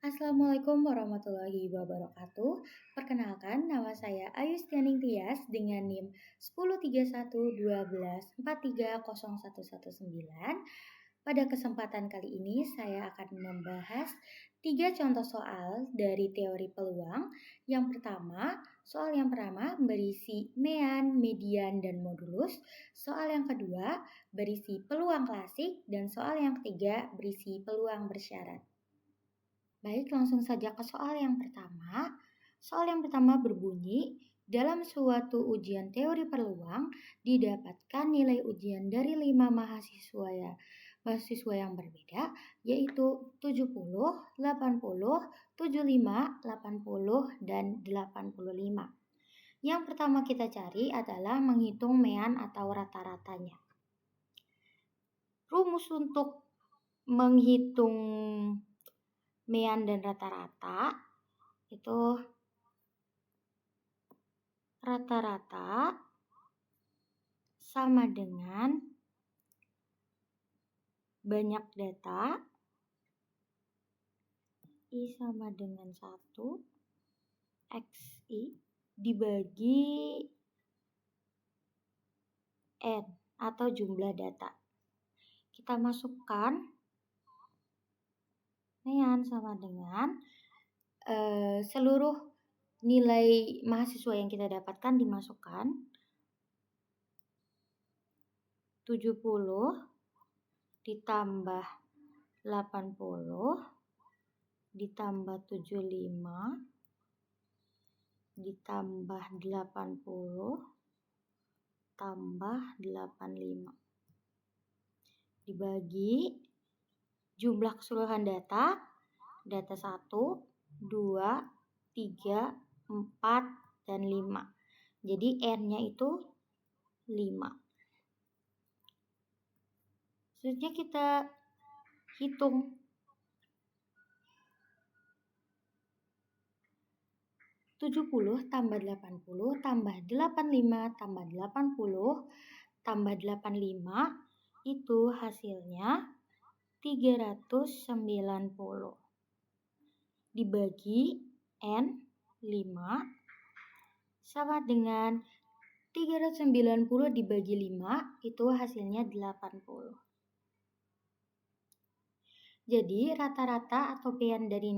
Assalamualaikum warahmatullahi wabarakatuh. Perkenalkan, nama saya Ayustianing Tias dengan NIM 103112430119. Pada kesempatan kali ini saya akan membahas 3 contoh soal dari teori peluang. Soal yang pertama berisi mean, median, dan modulus. Soal yang kedua berisi peluang klasik dan soal yang ketiga berisi peluang bersyarat. Baik, langsung saja ke soal yang pertama. Soal yang pertama berbunyi, dalam suatu ujian teori peluang, didapatkan nilai ujian dari 5 mahasiswa yang berbeda, yaitu 70, 80, 75, 80, dan 85. Yang pertama kita cari adalah menghitung mean atau rata-ratanya. Rumus untuk menghitung mean dan rata-rata itu rata-rata sama dengan banyak data I sama dengan 1 XI dibagi N atau jumlah data. Kita masukkan mean sama dengan seluruh nilai mahasiswa yang kita dapatkan dimasukkan 70 ditambah 80 ditambah 75 ditambah 80 tambah 85 dibagi jumlah keseluruhan data 1, 2, 3, 4, dan 5. Jadi N-nya itu 5. Selanjutnya kita hitung. (70 tambah 80 tambah 85 tambah 80 tambah 85 itu hasilnya 390 dibagi N 5 sama dengan 390 dibagi 5 itu hasilnya 80. Jadi rata-rata atau pean dari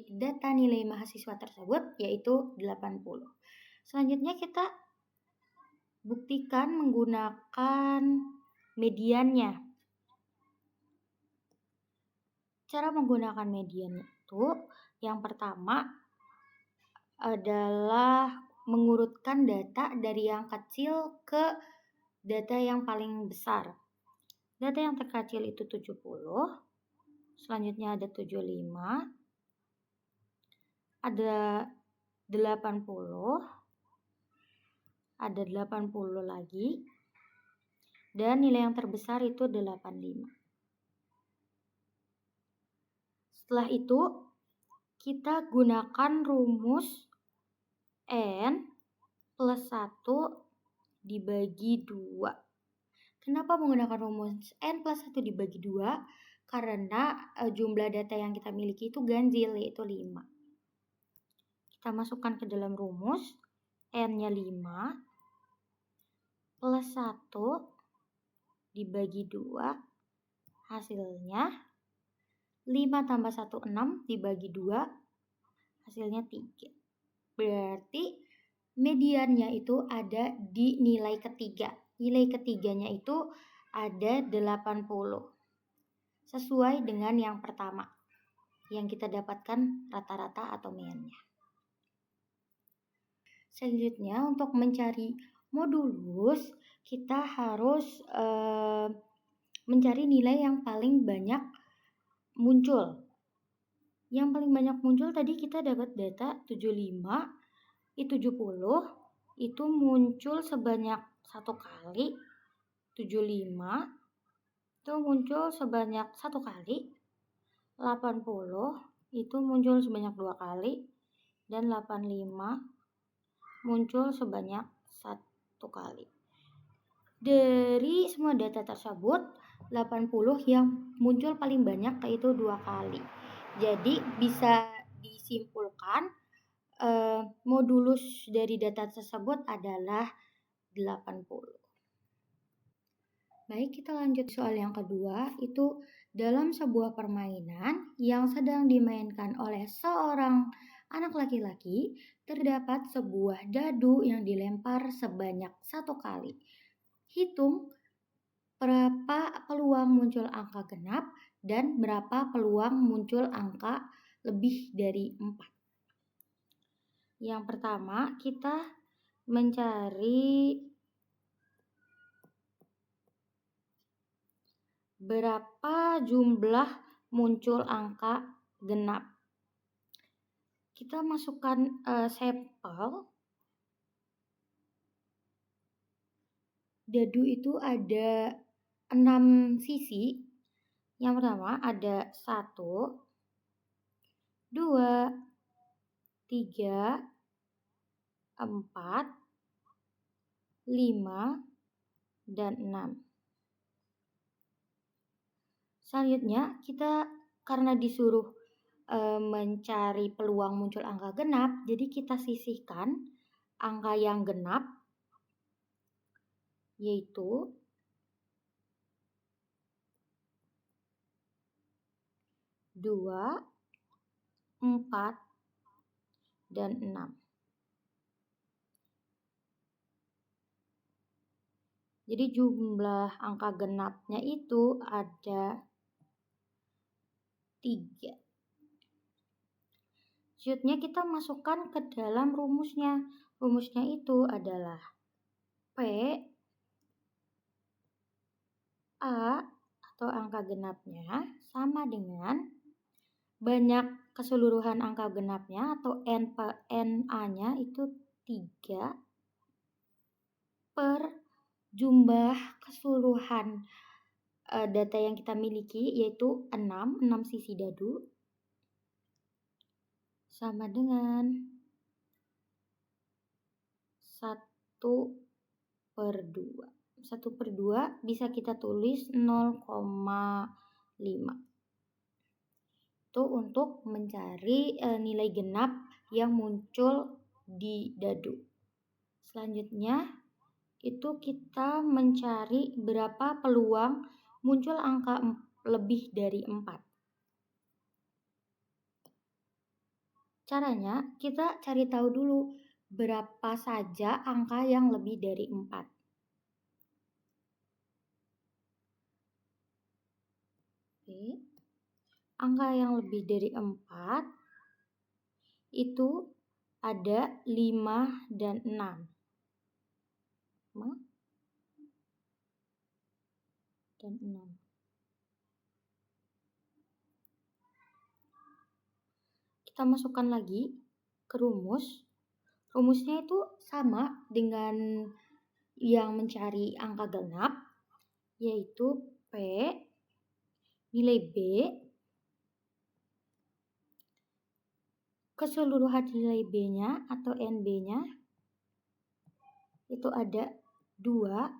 data nilai mahasiswa tersebut yaitu 80. Selanjutnya kita buktikan menggunakan mediannya. Cara menggunakan median itu yang pertama adalah mengurutkan data dari yang kecil ke data yang paling besar. Data yang terkecil itu 70, selanjutnya ada 75, ada 80, ada 80 lagi, dan nilai yang terbesar itu 85. Setelah itu, kita gunakan rumus N plus 1 dibagi 2. Kenapa menggunakan rumus N plus 1 dibagi 2? Karena jumlah data yang kita miliki itu ganjil, yaitu 5. Kita masukkan ke dalam rumus, N-nya 5 plus 1 dibagi 2, hasilnya 5 tambah 1, 6 dibagi 2, hasilnya 3. Berarti mediannya itu ada di nilai ketiga. Nilai ketiganya itu ada 80. Sesuai dengan yang pertama, yang kita dapatkan rata-rata atau meannya. Selanjutnya untuk mencari modulus, kita harus mencari nilai yang paling banyak muncul. Yang paling banyak muncul tadi kita dapat data 75, 70 itu muncul sebanyak 1 kali, 75 itu muncul sebanyak 1 kali, 80 itu muncul sebanyak 2 kali, dan 85 muncul sebanyak 1 kali. Dari semua data tersebut, 80 yang muncul paling banyak yaitu 2 kali. Jadi bisa disimpulkan modulus dari data tersebut adalah 80. Baik, kita lanjut soal yang kedua, itu dalam sebuah permainan yang sedang dimainkan oleh seorang anak laki-laki, terdapat sebuah dadu yang dilempar sebanyak 1 kali. Hitung berapa peluang muncul angka genap dan berapa peluang muncul angka lebih dari 4. Yang pertama, kita mencari berapa jumlah muncul angka genap. Kita masukkan sampel. Dadu itu ada 6 sisi. Yang pertama ada 1, 2, 3, 4, 5, dan 6. Selanjutnya kita karena disuruh mencari peluang muncul angka genap, jadi kita sisihkan angka yang genap, yaitu 2, 4, dan 6. Jadi jumlah angka genapnya itu ada 3. Selanjutnya kita masukkan ke dalam rumusnya. Rumusnya itu adalah P A atau angka genapnya sama dengan banyak keseluruhan angka genapnya atau NA-nya itu 3 per jumlah keseluruhan data yang kita miliki yaitu 6 sisi dadu sama dengan 1/2. 1/2 bisa kita tulis 0,5. Itu untuk mencari nilai genap yang muncul di dadu. Selanjutnya itu kita mencari berapa peluang muncul angka lebih dari 4. Caranya kita cari tahu dulu berapa saja angka yang lebih dari 4. Oke. Angka yang lebih dari 4 itu ada 5 dan 6. 5 dan 6. Kita masukkan lagi ke rumus. Rumusnya itu sama dengan yang mencari angka genap, yaitu P nilai B keseluruhan nilai B-nya atau NB-nya itu ada 2.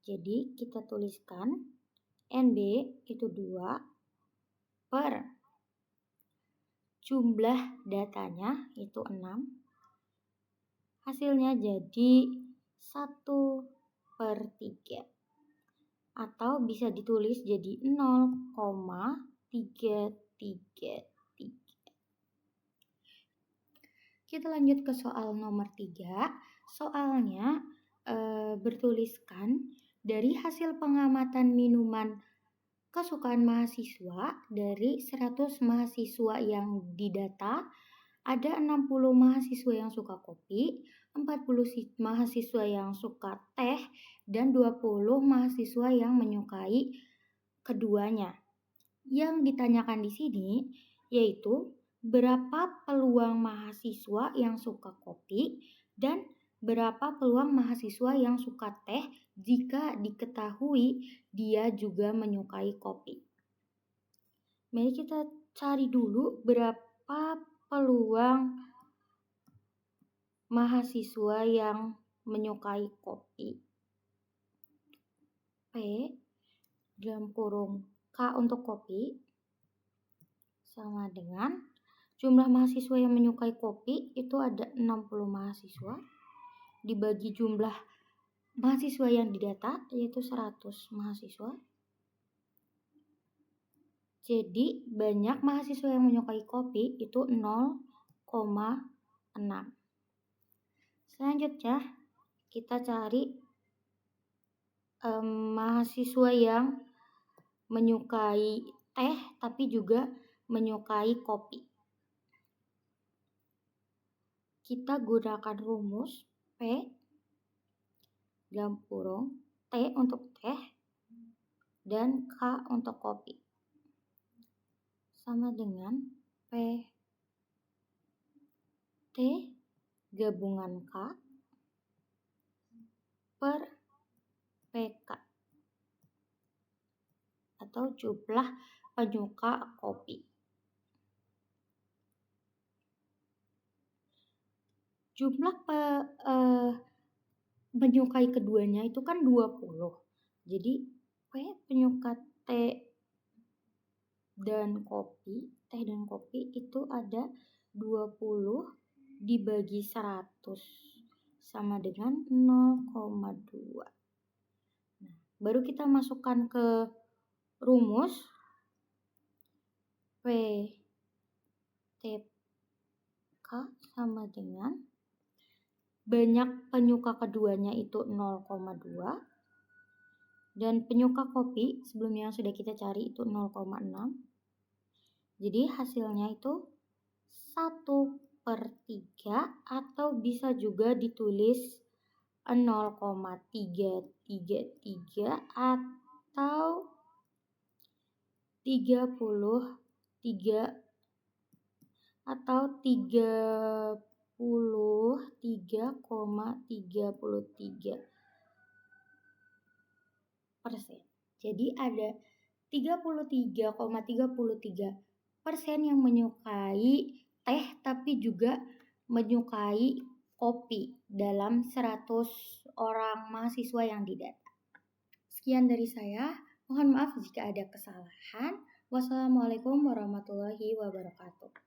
Jadi kita tuliskan NB itu 2 per jumlah datanya itu 6. Hasilnya jadi 1/3 atau bisa ditulis jadi 0,333. Kita lanjut ke soal nomor 3. Soalnya bertuliskan dari hasil pengamatan minuman kesukaan mahasiswa dari 100 mahasiswa yang didata, ada 60 mahasiswa yang suka kopi, 40 mahasiswa yang suka teh, dan 20 mahasiswa yang menyukai keduanya. Yang ditanyakan di sini yaitu berapa peluang mahasiswa yang suka kopi dan berapa peluang mahasiswa yang suka teh jika diketahui dia juga menyukai kopi. Mari kita cari dulu berapa peluang mahasiswa yang menyukai kopi. P dalam kurung K untuk kopi sama dengan jumlah mahasiswa yang menyukai kopi itu ada 60 mahasiswa dibagi jumlah mahasiswa yang didata yaitu 100 mahasiswa. Jadi banyak mahasiswa yang menyukai kopi itu 0,6. Selanjutnya kita cari mahasiswa yang menyukai teh tapi juga menyukai kopi. Kita gunakan rumus P dalam kurung T untuk teh dan K untuk kopi sama dengan P T gabungan K per PK atau jumlah penyuka kopi. Jumlah menyukai keduanya itu kan 20. Jadi P penyuka teh dan kopi itu ada 20 dibagi 100 sama dengan 0,2. Nah, baru kita masukkan ke rumus P TK sama dengan banyak penyuka keduanya itu 0,2 dan penyuka kopi sebelumnya yang sudah kita cari itu 0,6. Jadi hasilnya itu 1/3 atau bisa juga ditulis 0,333 atau 33 atau 33,33%. Jadi ada 33,33% yang menyukai teh tapi juga menyukai kopi dalam 100 orang mahasiswa yang didata. Sekian dari saya. Mohon maaf jika ada kesalahan. Wassalamualaikum warahmatullahi wabarakatuh.